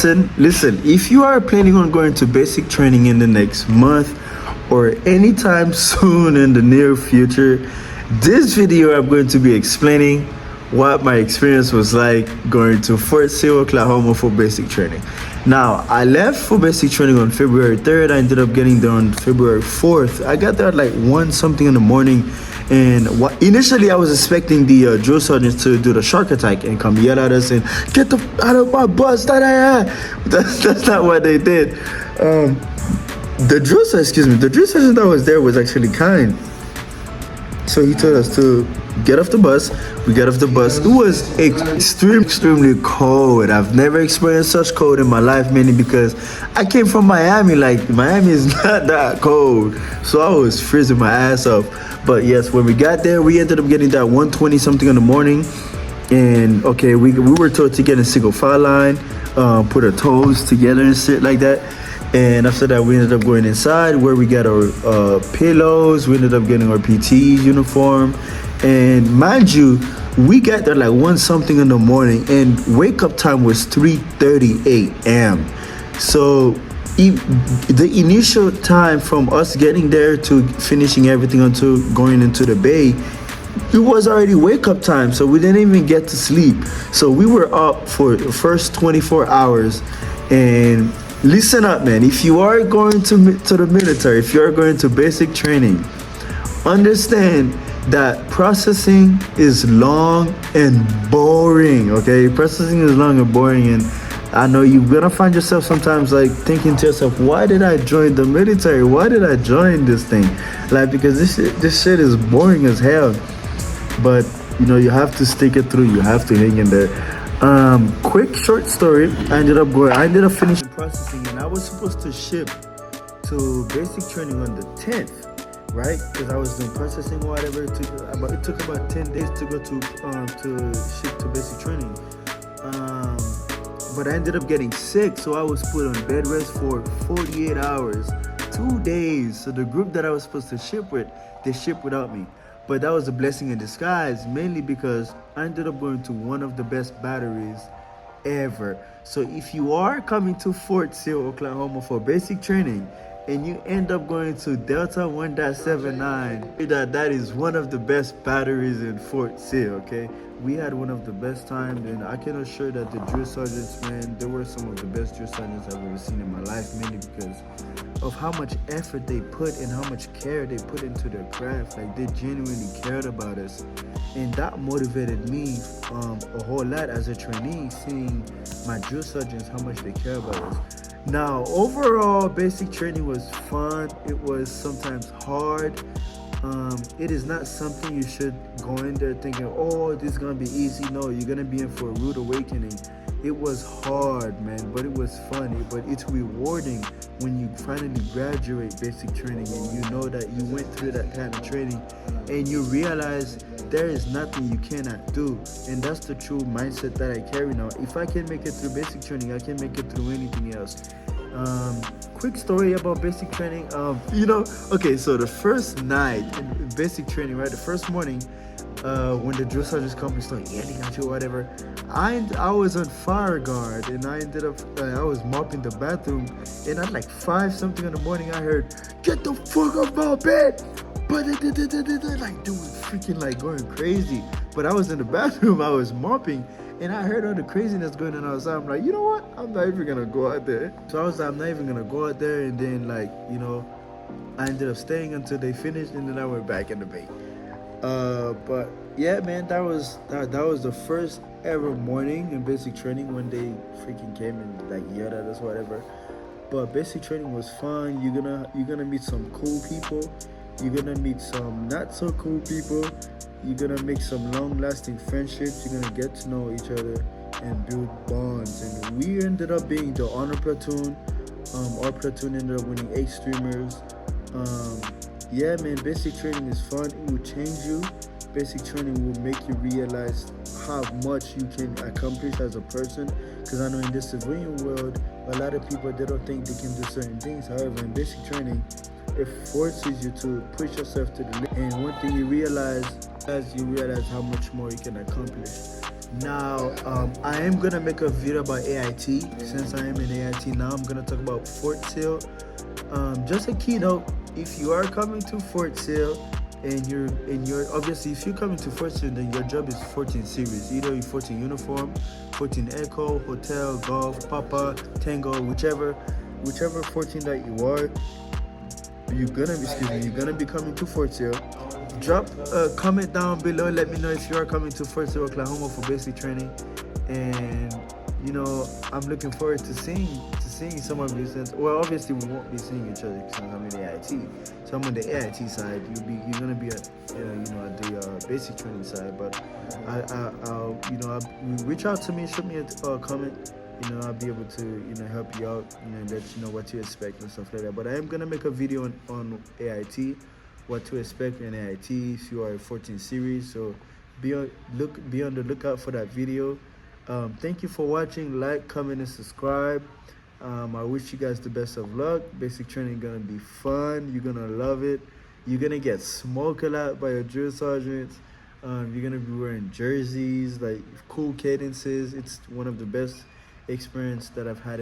Listen, if you are planning on going to basic training in the next month or anytime soon in the near future, this video I'm going to be explaining what my experience was like going to Fort Sill, Oklahoma for basic training. Now, I left for basic training on February 3rd. I ended up getting there on February 4th. I got there at like 1 something in the morning. And initially I was expecting the drill sergeants to do the shark attack and come yell at us and get the out of my bus. That's not what they did. The drill sergeant that was there was actually kind. So he told us to get off the bus. We got off the bus. It was extremely cold. I've never experienced such cold in my life, mainly because I came from Miami. Like, Miami is not that cold. So I was freezing my ass off. But yes, when we got there, we ended up getting that 1:20 something in the morning. And okay, we were told to get in single file line, put our toes together and shit like that. And after that, we ended up going inside where we got our pillows. We ended up getting our PT uniform. And mind you, we got there like 1 something in the morning, and wake up time was 3:30 a.m. So the initial time from us getting there to finishing everything until going into the bay, it was already wake up time, so we didn't even get to sleep. So we were up for the first 24 hours. And listen up, man, if you are going to the military, if you are going to basic training, understand that processing is long and boring. Okay, processing is long and boring, and I know you're gonna find yourself sometimes like thinking to yourself, why did I join the military? Why did I join this thing? Like, because this shit is boring as hell. But you know, you have to stick it through. You have to hang in there. Quick short story. I ended up finishing processing, and I was supposed to ship to basic training on the 10th. Right, because I was doing processing or whatever. It took about 10 days to go to ship to basic training. But I ended up getting sick, so I was put on bed rest for 48 hours, 2 days. So the group that I was supposed to ship with, they shipped without me. But that was a blessing in disguise, mainly because I ended up going to one of the best batteries ever. So if you are coming to Fort Sill, Oklahoma for basic training, and you end up going to Delta 1.79, that is one of the best batteries in Fort Sill, okay? We had one of the best times, and I can assure that the drill sergeants, man, they were some of the best drill sergeants I've ever seen in my life, mainly because of how much effort they put and how much care they put into their craft. Like, they genuinely cared about us. And that motivated me a whole lot as a trainee, seeing my drill sergeants, how much they care about us. Now, overall, basic training was fun. It was sometimes hard. It is not something you should go in there thinking, oh, this is gonna be easy. No, you're gonna be in for a rude awakening. It was hard, man, but it was funny. But it's rewarding when you finally graduate basic training and you know that you went through that kind of training and you realize there is nothing you cannot do. And that's the true mindset that I carry now. If I can make it through basic training, I can make it through anything else. Quick story about basic training. Okay, so the first night in basic training, right, the first morning, when the drill sergeants come and start yelling at you or whatever, I was on fire guard, and I ended up I was mopping the bathroom, and at like 5 something in the morning, I heard, "Get the fuck off my bed!" Like doing freaking like going crazy. But I was in the bathroom, I was mopping, and I heard all the craziness going on outside. I'm like, you know what? I'm not even gonna go out there. So I was like, I'm not even gonna go out there. And then, like, you know, I ended up staying until they finished, and then I went back in the bay. But yeah, man, that was the first ever morning in basic training when they freaking came and like yelled at us, whatever. But basic training was fun. You're gonna meet some cool people. You're gonna meet some not so cool people. You're gonna make some long-lasting friendships. You're gonna get to know each other and build bonds. And we ended up being the honor platoon. Our platoon ended up winning 8 streamers. Yeah, man, basic training is fun. It will change you. Basic training will make you realize how much you can accomplish as a person. Because I know in this civilian world, a lot of people, they don't think they can do certain things. However, in basic training, it forces you to push yourself to the limit. And one thing you realize how much more you can accomplish. Now, I am gonna make a video about AIT. Since I am in AIT now, I'm gonna talk about Fort Sill. Just a keynote: if you are coming to Fort Sill, and you're obviously, if you're coming to Fort Sill, then your job is 14 series. Either you're 14 uniform, 14 echo, hotel, golf, papa, tango, whichever 14 that you are. You're gonna be coming to Fort Sill. Drop a comment down below. Let me know if you are coming to Fort Sill, Oklahoma for basic training. And I'm looking forward to seeing some of you. Since, well, obviously we won't be seeing each other since I'm in the AIT. So I'm on the AIT side. You're gonna be at at the basic training side. But reach out to me, shoot me a comment. I'll be able to help you out, let you know what to expect and stuff like that. But I am gonna make a video on AIT, what to expect in AIT if you are a 14 series. So be on the lookout for that video. Thank you for watching. Like, comment, and subscribe. I wish you guys the best of luck. Basic training gonna be fun. You're gonna love it. You're gonna get smoked a lot by your drill sergeants. You're gonna be wearing jerseys, like cool cadences. It's one of the best experience that I've had.